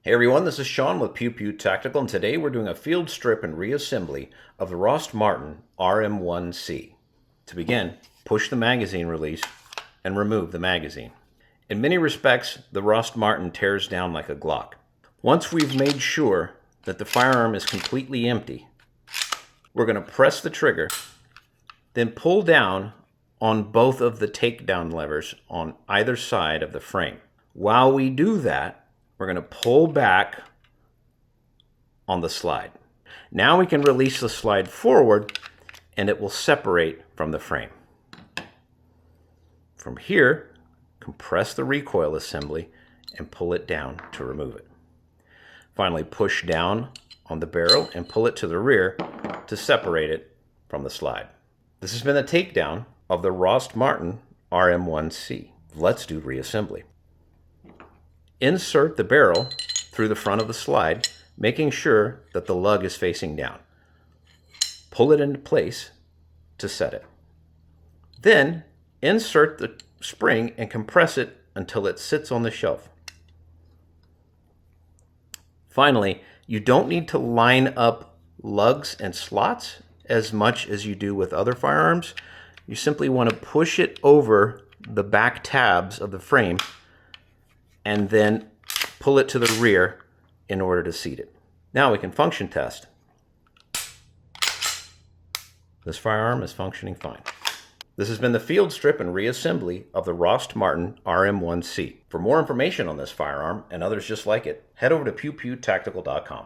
Hey everyone, this is Sean with Pew Pew Tactical, and today we're doing a field strip and reassembly of the Rost Martin RM1C. To begin, push the magazine release and remove the magazine. In many respects, the Rost Martin tears down like a Glock. Once we've made sure that the firearm is completely empty, we're going to press the trigger, then pull down on both of the takedown levers on either side of the frame. While we do that, we're going to pull back on the slide. Now we can release the slide forward and it will separate from the frame. From here, compress the recoil assembly and pull it down to remove it. Finally, push down on the barrel and pull it to the rear to separate it from the slide. This has been a takedown of the Rost Martin RM1C. Let's do reassembly. Insert the barrel through the front of the slide, making sure that the lug is facing down. Pull it into place to set it. Then insert the spring and compress it until it sits on the shelf. Finally, you don't need to line up lugs and slots as much as you do with other firearms. You simply want to push it over the back tabs of the frame and then pull it to the rear in order to seat it. Now we can function test. This firearm is functioning fine. This has been the field strip and reassembly of the Rost Martin RM1C. For more information on this firearm and others just like it, head over to pewpewtactical.com.